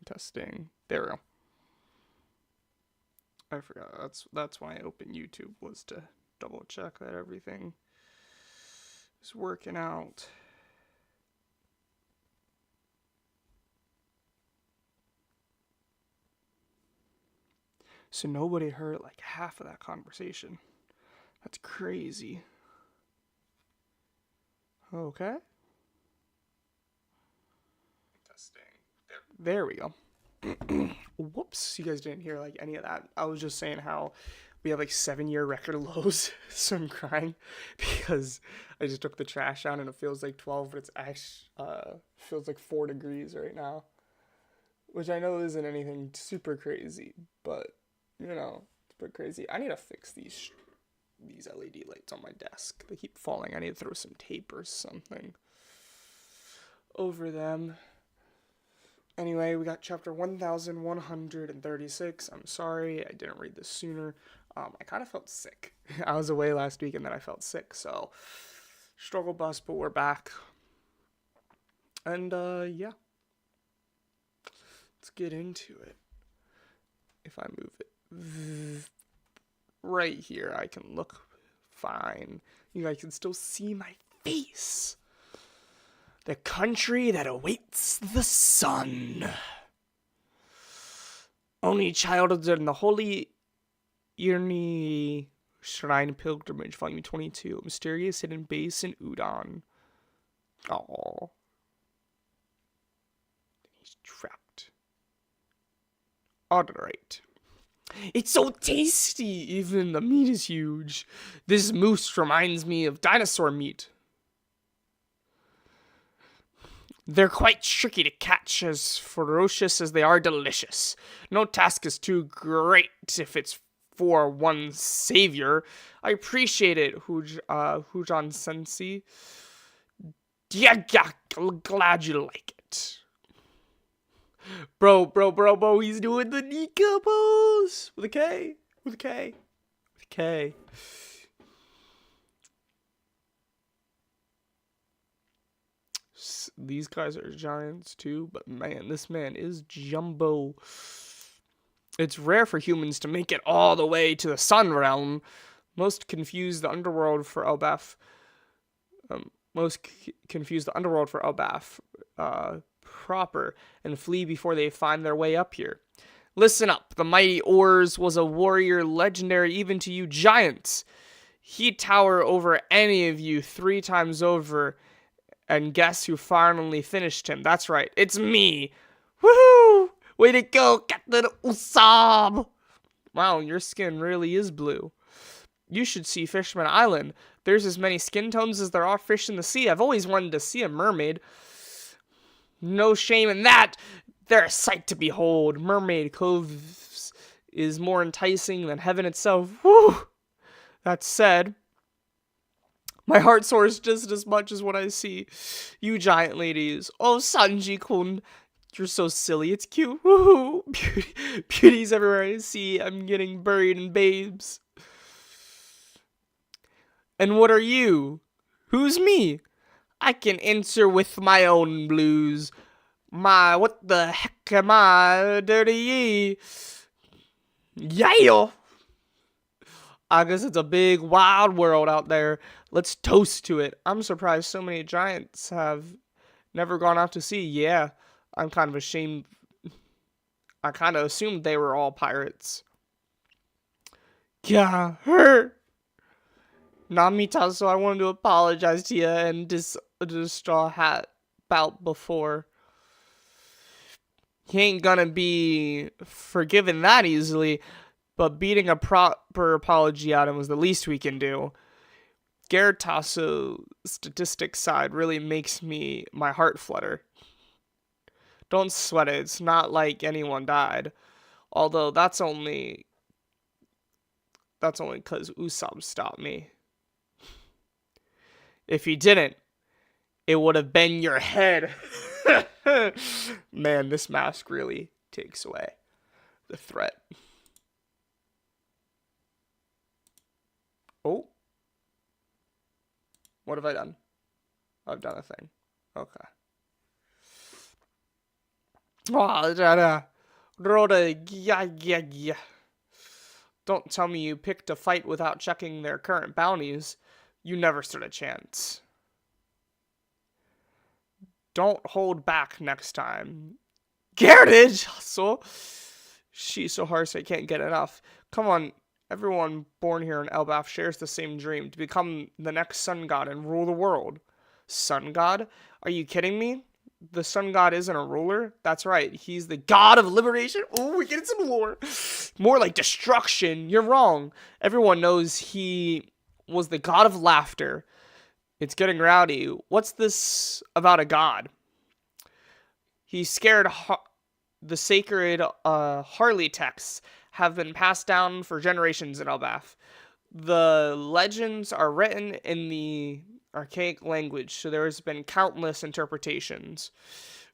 Testing. There we go. I forgot. That's why I opened YouTube, was to double check that everything is working out. So nobody heard like half of that conversation. That's crazy. Okay. Testing. There we go. Whoops, you guys didn't hear like any of that. I was just saying how we have like 7-year record lows. So I'm crying because I just took the trash out and it feels like 12, but it's actually feels like 4 degrees right now, which I know isn't anything super crazy, but you know, it's a bit crazy. I need to fix these LED lights on my desk. They keep falling. I need to throw some tape or something over them. Anyway, we got chapter 1136. I'm sorry I didn't read this sooner. I kind of felt sick. I was away last week and then I felt sick, so struggle bus, but we're back. And yeah. Let's get into it. If I move it right here, I can look fine. You guys can still see my face. The country that awaits the sun. Only child in the Holy Irni Shrine Pilgrimage, Volume 22. Mysterious Hidden Base in Udon. Oh, he's trapped. Alright. It's so tasty! Even the meat is huge. This moose reminds me of dinosaur meat. They're quite tricky to catch, as ferocious as they are delicious. No task is too great if it's for one's savior. I appreciate it, Hujan Sensi. Yeah, glad you like it. Bro, he's doing the Nika pose! With a K. These guys are giants too, but man, this man is jumbo. It's rare for humans to make it all the way to the sun realm. Most confuse the underworld for Elbaf. Proper and flee before they find their way up here. Listen up, the mighty Ors was a warrior legendary even to you giants. He'd tower over any of you 3 times over. And guess who finally finished him? That's right, it's me. Woohoo! Way to go, Captain Usopp! Wow, your skin really is blue. You should see Fishman Island. There's as many skin tones as there are fish in the sea. I've always wanted to see a mermaid. No shame in that. They're a sight to behold. Mermaid Coves is more enticing than heaven itself. Woo! That said, my heart soars just as much as what I see you giant ladies. Oh, Sanji-kun, you're so silly. It's cute. Woohoo! Beauties everywhere I see. I'm getting buried in babes. And what are you? Who's me? I can answer with my own blues. What the heck am I? Dirty ye. Yeah! I guess it's a big, wild world out there. Let's toast to it. I'm surprised so many giants have never gone out to sea. Yeah, I'm kind of ashamed. I kind of assumed they were all pirates. Yeah, her. Namita, so I wanted to apologize to you and this straw hat bout before. He ain't gonna be forgiven that easily, but beating a proper apology out of him was the least we can do. Garatasso statistics side really makes my heart flutter. Don't sweat it, it's not like anyone died. Although that's only because Usopp stopped me. If he didn't, it would have been your head. Man, this mask really takes away the threat. Oh. What have I done? I've done a thing. Okay. Oh, da, Rhoda, yeah. Don't tell me you picked a fight without checking their current bounties. You never stood a chance. Don't hold back next time. Carriage! So, she's so harsh I can't get enough. Come on, everyone born here in Elbaf shares the same dream to become the next sun god and rule the world. Sun god? Are you kidding me? The sun god isn't a ruler. That's right. He's the god of liberation. Oh, we're getting some lore. More like destruction. You're wrong. Everyone knows he was the god of laughter. It's getting rowdy. What's this about a god? He scared the sacred Harley texts have been passed down for generations in Elbaf. The legends are written in the archaic language, so there has been countless interpretations.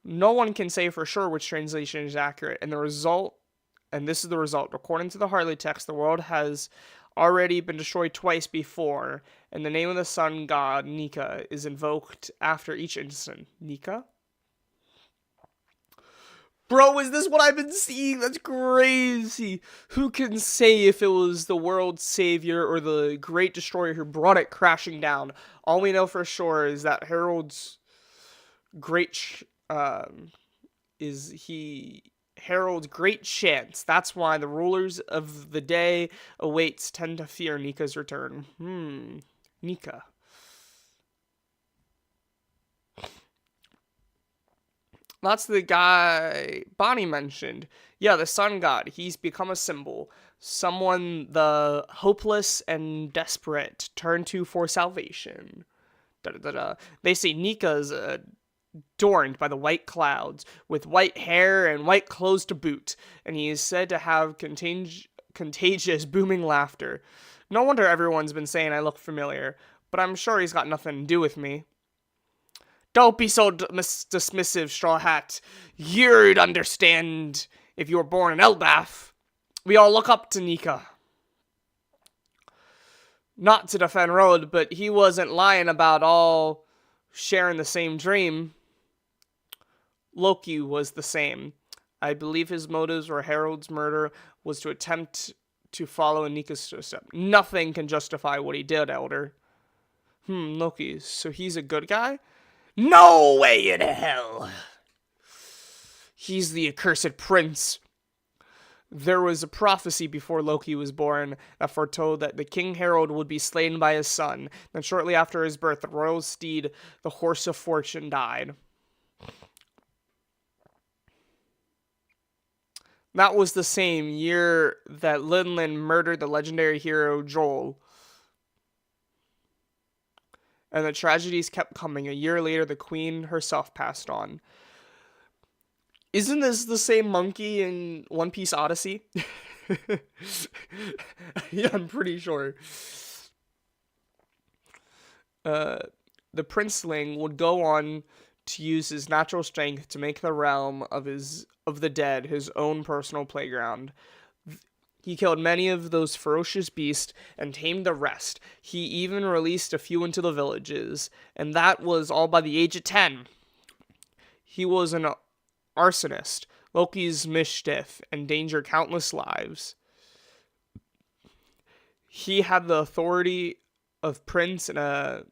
No one can say for sure which translation is accurate, and this is the result. According to the Harley text, the world has already been destroyed twice before, and the name of the sun god, Nika, is invoked after each instant. Nika? Bro, is this what I've been seeing? That's crazy. Who can say if it was the world's savior or the great destroyer who brought it crashing down? All we know for sure is that Harold's great Harold's great chance. That's why the rulers of the day awaits tend to fear Nika's return. Nika. That's the guy Bonnie mentioned. Yeah, the sun god. He's become a symbol. Someone the hopeless and desperate turn to for salvation. Da-da-da-da. They say Nika's adorned by the white clouds, with white hair and white clothes to boot, and he is said to have contagious booming laughter. No wonder everyone's been saying I look familiar, but I'm sure he's got nothing to do with me. Don't be so dismissive, Straw Hat. You'd understand if you were born in Elbaf. We all look up to Nika. Not to defend Road, but he wasn't lying about all sharing the same dream. Loki was the same. I believe his motives for Harold's murder was to attempt to follow in Nika's footsteps. Nothing can justify what he did, Elder. Loki, so he's a good guy? No way in hell! He's the accursed prince. There was a prophecy before Loki was born that foretold that the King Harold would be slain by his son. Then shortly after his birth, the royal steed, the Horse of Fortune, died. That was the same year that Linlin murdered the legendary hero Joel. And the tragedies kept coming. A year later, the queen herself passed on. Isn't this the same monkey in One Piece Odyssey? Yeah, I'm pretty sure. The princeling would go on to use his natural strength to make the realm of the dead his own personal playground. He killed many of those ferocious beasts and tamed the rest. He even released a few into the villages, and that was all by the age of 10. He was an arsonist. Loki's mischief endangered countless lives. He had the authority of prince and a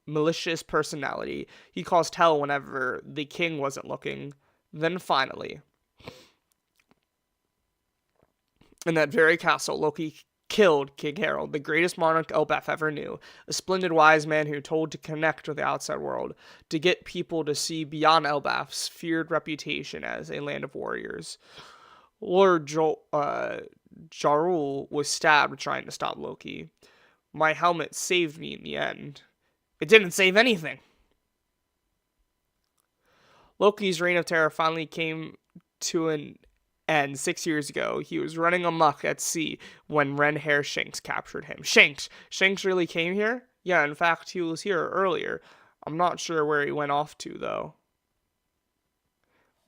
malicious personality. He caused hell whenever the king wasn't looking. Then finally, in that very castle, Loki killed King Harold, the greatest monarch Elbaf ever knew, a splendid wise man who told to connect with the outside world, to get people to see beyond Elbaf's feared reputation as a land of warriors. Lord Jarul was stabbed trying to stop Loki. My helmet saved me in the end. It didn't save anything. Loki's reign of terror finally came to an end 6 years ago. He was running amok at sea when Ren Hair Shanks captured him. Shanks really came here? Yeah, in fact, he was here earlier. I'm not sure where he went off to, though.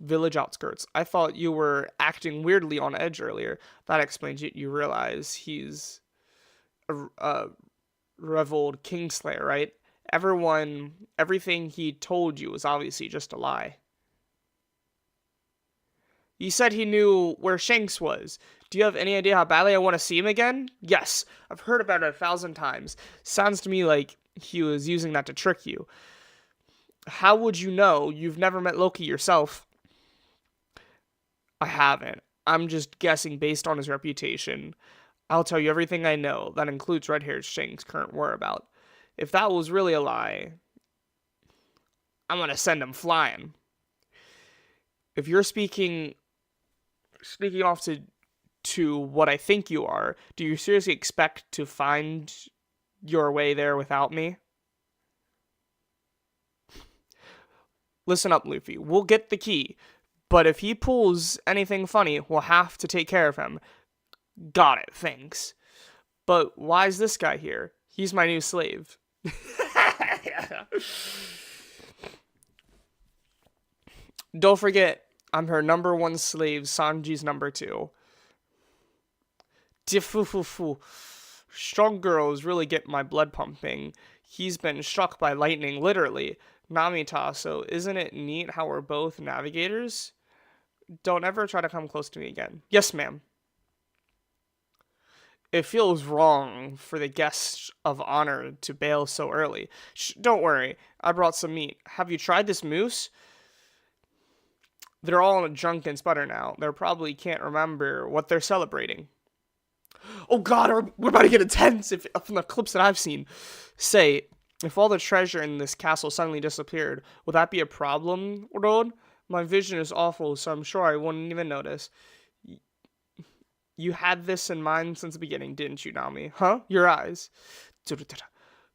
Village outskirts. I thought you were acting weirdly on edge earlier. That explains it. You realize he's a reveled Kingslayer, right? Everything he told you was obviously just a lie. He said he knew where Shanks was. Do you have any idea how badly I want to see him again? Yes, I've heard about it 1,000 times. Sounds to me like he was using that to trick you. How would you know? You've never met Loki yourself. I haven't. I'm just guessing based on his reputation. I'll tell you everything I know. That includes red-haired Shanks' current whereabout. If that was really a lie, I'm gonna send him flying. If you're speaking off to what I think you are, do you seriously expect to find your way there without me? Listen up, Luffy. We'll get the key, but if he pulls anything funny, we'll have to take care of him. Got it, thanks. But why is this guy here? He's my new slave. Don't forget, I'm her number 1 slave, Sanji's number 2. Diffufufu. Strong girls really get my blood pumping. He's been struck by lightning, literally. Namita, so isn't it neat how we're both navigators? Don't ever try to come close to me again. Yes, ma'am. It feels wrong for the guest of honor to bail so early. Don't worry, I brought some meat. Have you tried this moose? They're all in a drunken sputter now. They probably can't remember what they're celebrating. Oh god, we're about to get intense from the clips that I've seen. Say, if all the treasure in this castle suddenly disappeared, would that be a problem, Road? My vision is awful, so I'm sure I wouldn't even notice. You had this in mind since the beginning, didn't you, Nami? Huh? Your eyes.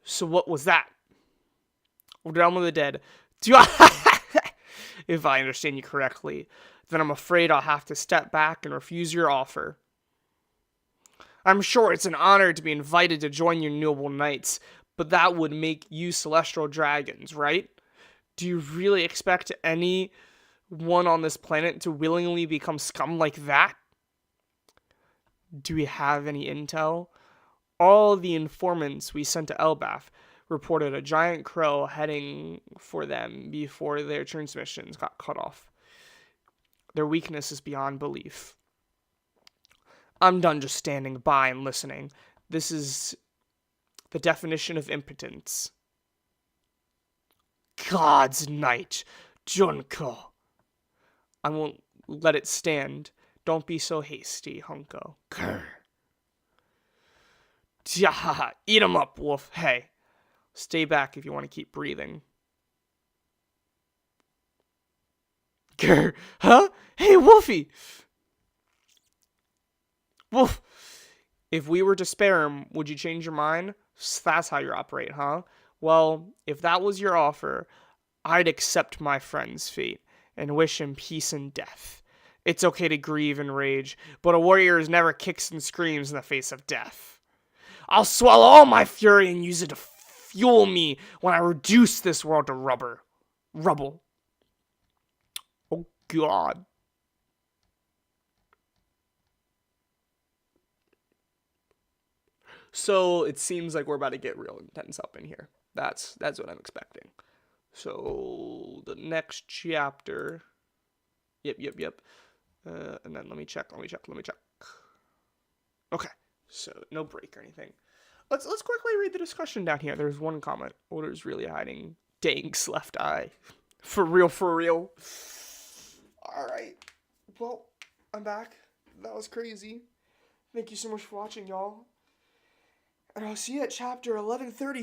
So what was that? Realm of the Dead. If I understand you correctly, then I'm afraid I'll have to step back and refuse your offer. I'm sure it's an honor to be invited to join your noble knights, but that would make you celestial dragons, right? Do you really expect anyone on this planet to willingly become scum like that? Do we have any intel? All the informants we sent to Elbaf reported a giant crow heading for them before their transmissions got cut off. Their weakness is beyond belief. I'm done just standing by and listening. This is the definition of impotence. God's Knight, Junko. I won't let it stand. Don't be so hasty, Hunko. Grr. Tja, eat 'em up, wolf. Hey, stay back if you want to keep breathing. Grr. Huh? Hey, Wolfie! Wolf! If we were to spare him, would you change your mind? That's how you operate, huh? Well, if that was your offer, I'd accept my friend's fate and wish him peace and death. It's okay to grieve and rage, but a warrior never kicks and screams in the face of death. I'll swallow all my fury and use it to fuel me when I reduce this world to rubble. Oh, God. So it seems like we're about to get real intense up in here. That's what I'm expecting. So the next chapter. Yep. And then let me check. Okay. So no break or anything. Let's quickly read the discussion down here. There's one comment. Oda's really hiding Dang's left eye. For real. Alright. Well, I'm back. That was crazy. Thank you so much for watching, y'all. And I'll see you at chapter 1130.